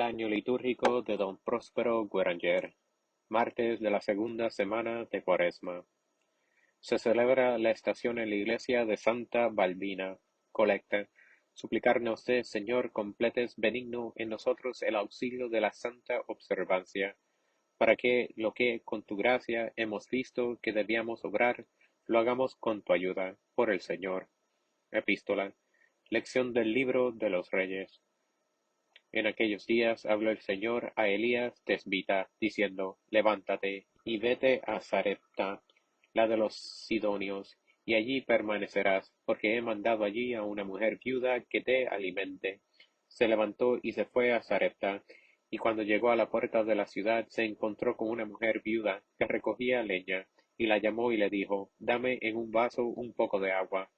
año litúrgico de don Próspero Gueranger, martes de la segunda semana de Cuaresma. Se celebra la estación en la iglesia de Santa Balbina. Colecta. Suplicarnos de Señor, completes benigno en nosotros el auxilio de la santa observancia, para que lo que con tu gracia hemos visto que debíamos obrar, lo hagamos con tu ayuda, por el Señor. Epístola. Lección del libro de los Reyes. En aquellos días habló el Señor a Elías Tesbita, diciendo: Levántate, y vete a Sarepta, la de los Sidonios, y allí permanecerás, porque he mandado allí a una mujer viuda que te alimente. Se levantó y se fue a Sarepta, y cuando llegó a la puerta de la ciudad, se encontró con una mujer viuda que recogía leña, y la llamó y le dijo: Dame en un vaso un poco de agua,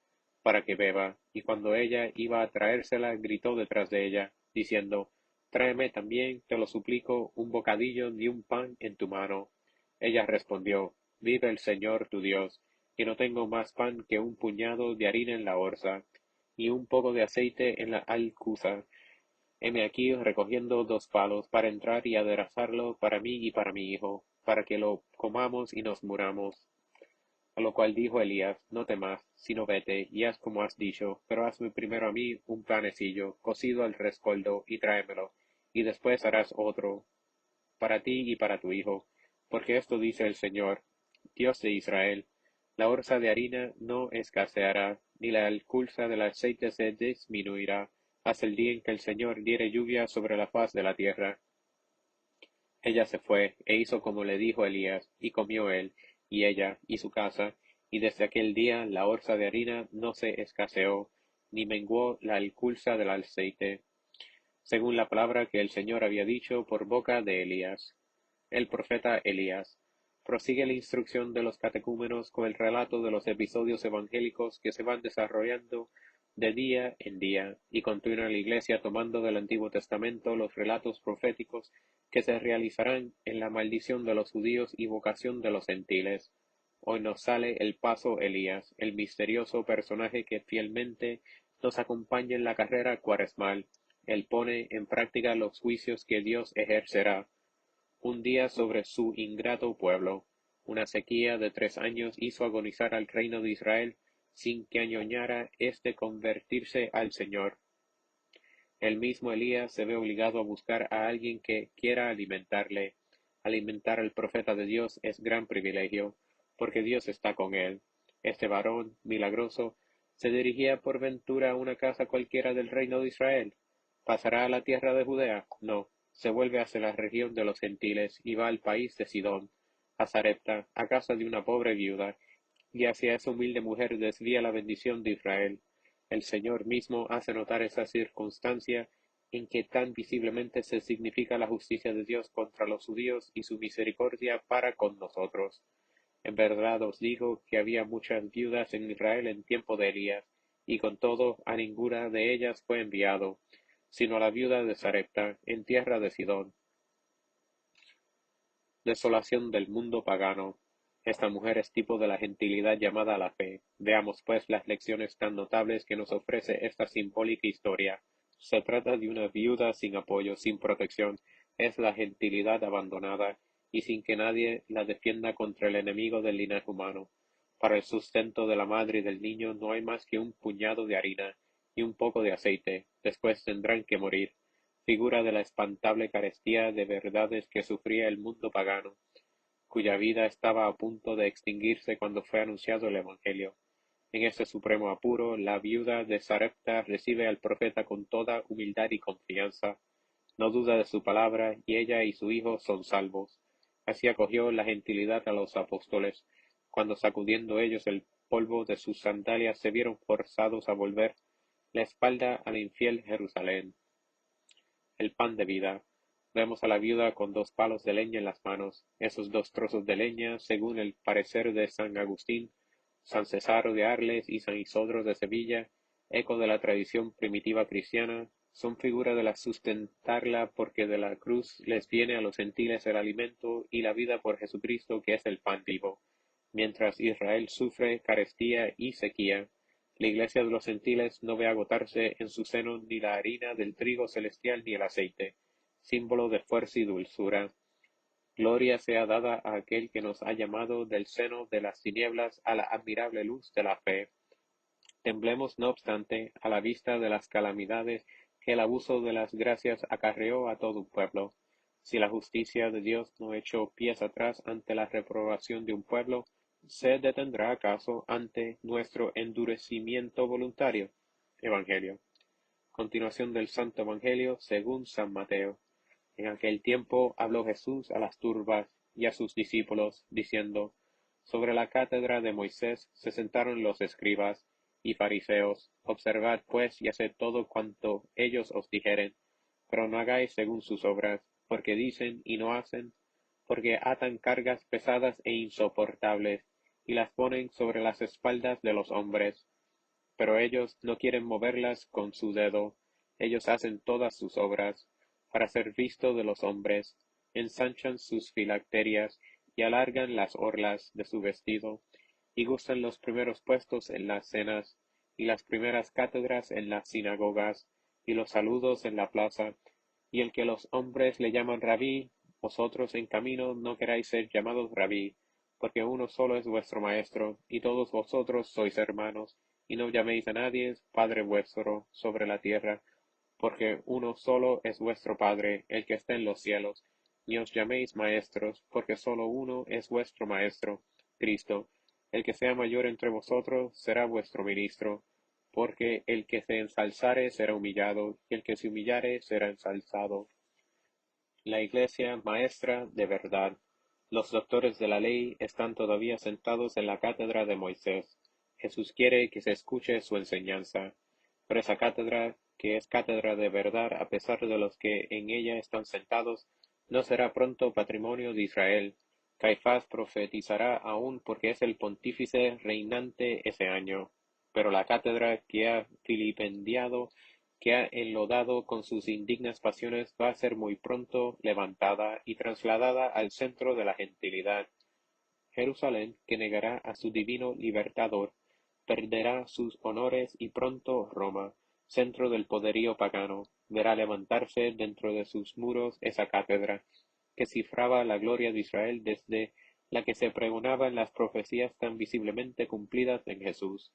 para que beba. Y cuando ella iba a traérsela, gritó detrás de ella, diciendo: Tráeme también, te lo suplico, un bocadillo y un pan en tu mano. Ella respondió: Vive el Señor tu Dios, que no tengo más pan que un puñado de harina en la orza, y un poco de aceite en la alcuza. Heme aquí recogiendo 2 palos para entrar y aderezarlo para mí y para mi hijo, para que lo comamos y nos muramos. A lo cual dijo Elías: No temas, sino vete, y haz como has dicho, pero hazme primero a mí un panecillo, cocido al rescoldo, y tráemelo, y después harás otro, para ti y para tu hijo. Porque esto dice el Señor, Dios de Israel: La orza de harina no escaseará, ni la alcurza del aceite se disminuirá, hasta el día en que el Señor diere lluvia sobre la faz de la tierra. Ella se fue, e hizo como le dijo Elías, y comió él, y ella, y su casa, y desde aquel día la orza de harina no se escaseó, ni menguó la alcurza del aceite, según la palabra que el Señor había dicho por boca de Elías. El profeta Elías. Prosigue la instrucción de los catecúmenos con el relato de los episodios evangélicos que se van desarrollando de día en día, y continúa la Iglesia tomando del Antiguo Testamento los relatos proféticos que se realizarán en la maldición de los judíos y vocación de los gentiles. Hoy nos sale el paso Elías, el misterioso personaje que fielmente nos acompaña en la carrera cuaresmal. Él pone en práctica los juicios que Dios ejercerá un día sobre su ingrato pueblo. Una sequía de 3 años hizo agonizar al reino de Israel sin que añoñara éste convertirse al Señor. El mismo Elías se ve obligado a buscar a alguien que quiera alimentarle. Alimentar al profeta de Dios es gran privilegio, porque Dios está con él. Este varón milagroso se dirigía por ventura a una casa cualquiera del reino de Israel. ¿Pasará a la tierra de Judea? No. Se vuelve hacia la región de los gentiles y va al país de Sidón, a Sarepta, a casa de una pobre viuda, y hacia esa humilde mujer desvía la bendición de Israel. El Señor mismo hace notar esa circunstancia en que tan visiblemente se significa la justicia de Dios contra los judíos y su misericordia para con nosotros. En verdad os digo que había muchas viudas en Israel en tiempo de Elías, y con todo a ninguna de ellas fue enviado, sino a la viuda de Sarepta, en tierra de Sidón. Desolación del mundo pagano. Esta mujer es tipo de la gentilidad llamada a la fe. Veamos pues las lecciones tan notables que nos ofrece esta simbólica historia. Se trata de una viuda sin apoyo, sin protección. Es la gentilidad abandonada, y sin que nadie la defienda contra el enemigo del linaje humano. Para el sustento de la madre y del niño no hay más que un puñado de harina y un poco de aceite. Después tendrán que morir, figura de la espantable carestía de verdades que sufría el mundo pagano, cuya vida estaba a punto de extinguirse cuando fue anunciado el Evangelio. En este supremo apuro, la viuda de Sarepta recibe al profeta con toda humildad y confianza. No duda de su palabra, y ella y su hijo son salvos. Así acogió la gentilidad a los apóstoles, cuando sacudiendo ellos el polvo de sus sandalias se vieron forzados a volver la espalda al infiel Jerusalén. El pan de vida. Vemos a la viuda con 2 palos de leña en las manos. Esos 2 trozos de leña, según el parecer de San Agustín, San Cesaro de Arles y San Isodro de Sevilla, eco de la tradición primitiva cristiana, son figura de la sustentarla, porque de la cruz les viene a los gentiles el alimento y la vida por Jesucristo, que es el pan vivo. Mientras Israel sufre carestía y sequía, la Iglesia de los gentiles no ve agotarse en su seno ni la harina del trigo celestial ni el aceite, símbolo de fuerza y dulzura. Gloria sea dada a aquel que nos ha llamado del seno de las tinieblas a la admirable luz de la fe. Temblemos, no obstante, a la vista de las calamidades que el abuso de las gracias acarreó a todo un pueblo. Si la justicia de Dios no echó pies atrás ante la reprobación de un pueblo, ¿se detendrá acaso ante nuestro endurecimiento voluntario? Evangelio. Continuación del Santo Evangelio según San Mateo. En aquel tiempo habló Jesús a las turbas y a sus discípulos, diciendo: Sobre la cátedra de Moisés se sentaron los escribas y fariseos. Observad pues y haced todo cuanto ellos os dijeren, pero no hagáis según sus obras, porque dicen y no hacen, porque atan cargas pesadas e insoportables, y las ponen sobre las espaldas de los hombres, pero ellos no quieren moverlas con su dedo. Ellos hacen todas sus obras para ser visto de los hombres, ensanchan sus filacterias y alargan las orlas de su vestido, y gustan los primeros puestos en las cenas, y las primeras cátedras en las sinagogas, y los saludos en la plaza, y el que los hombres le llaman rabí, vosotros en camino no queráis ser llamados rabí, porque uno solo es vuestro maestro, y todos vosotros sois hermanos, y no llaméis a nadie Padre vuestro sobre la tierra, porque uno solo es vuestro Padre, el que está en los cielos. Ni os llaméis maestros, porque solo uno es vuestro Maestro, Cristo. El que sea mayor entre vosotros será vuestro ministro, porque el que se ensalzare será humillado, y el que se humillare será ensalzado. La Iglesia maestra de verdad. Los doctores de la ley están todavía sentados en la cátedra de Moisés. Jesús quiere que se escuche su enseñanza, pero esa cátedra, que es cátedra de verdad a pesar de los que en ella están sentados, no será pronto patrimonio de Israel. Caifás profetizará aún porque es el pontífice reinante ese año, pero la cátedra que ha vilipendiado, que ha enlodado con sus indignas pasiones, va a ser muy pronto levantada y trasladada al centro de la gentilidad. Jerusalén, que negará a su divino libertador, perderá sus honores y pronto Roma, centro del poderío pagano, verá levantarse dentro de sus muros esa cátedra, que cifraba la gloria de Israel desde la que se pregonaba en las profecías tan visiblemente cumplidas en Jesús.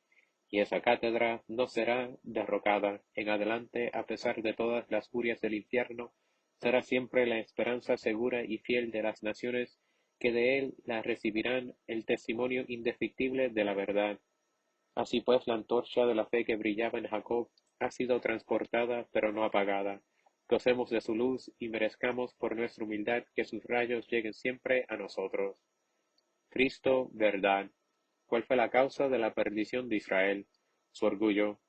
Y esa cátedra no será derrocada en adelante a pesar de todas las furias del infierno, será siempre la esperanza segura y fiel de las naciones que de él la recibirán el testimonio indefectible de la verdad. Así pues la antorcha de la fe que brillaba en Jacob ha sido transportada pero no apagada. Gocemos de su luz y merezcamos por nuestra humildad que sus rayos lleguen siempre a nosotros. Cristo, verdad. ¿Cuál fue la causa de la perdición de Israel? Su orgullo.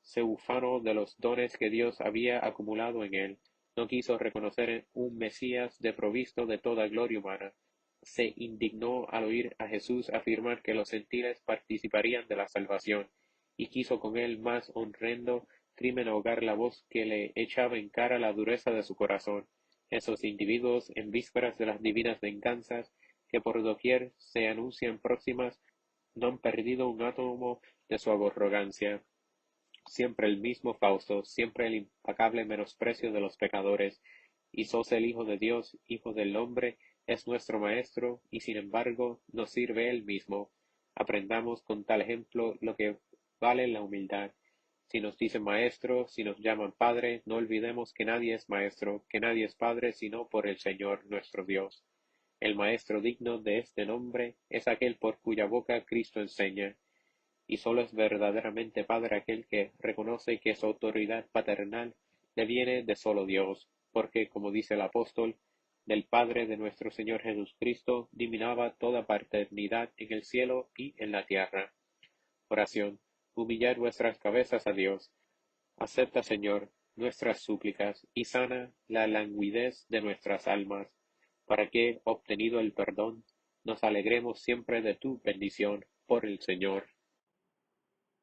Se ufanó de los dones que Dios había acumulado en él. No quiso reconocer un Mesías desprovisto de toda gloria humana. Se indignó al oír a Jesús afirmar que los gentiles participarían de la salvación, y quiso con él más horrendo crimen ahogar la voz que le echaba en cara la dureza de su corazón. Esos individuos, en vísperas de las divinas venganzas que por doquier se anuncian próximas, no han perdido un átomo de su arrogancia. Siempre el mismo Fausto, siempre el implacable menosprecio de los pecadores. Y sos el Hijo de Dios, Hijo del hombre, es nuestro Maestro, y sin embargo nos sirve él mismo. Aprendamos con tal ejemplo lo que vale la humildad. Si nos dicen Maestro, si nos llaman Padre, no olvidemos que nadie es Maestro, que nadie es Padre sino por el Señor nuestro Dios. El Maestro digno de este nombre es aquel por cuya boca Cristo enseña. Y sólo es verdaderamente Padre aquel que reconoce que su autoridad paternal le viene de solo Dios, porque, como dice el apóstol, del Padre de nuestro Señor Jesucristo diminaba toda paternidad en el cielo y en la tierra. Oración. Humillad vuestras cabezas a Dios. Acepta, Señor, nuestras súplicas y sana la languidez de nuestras almas, para que, obtenido el perdón, nos alegremos siempre de tu bendición por el Señor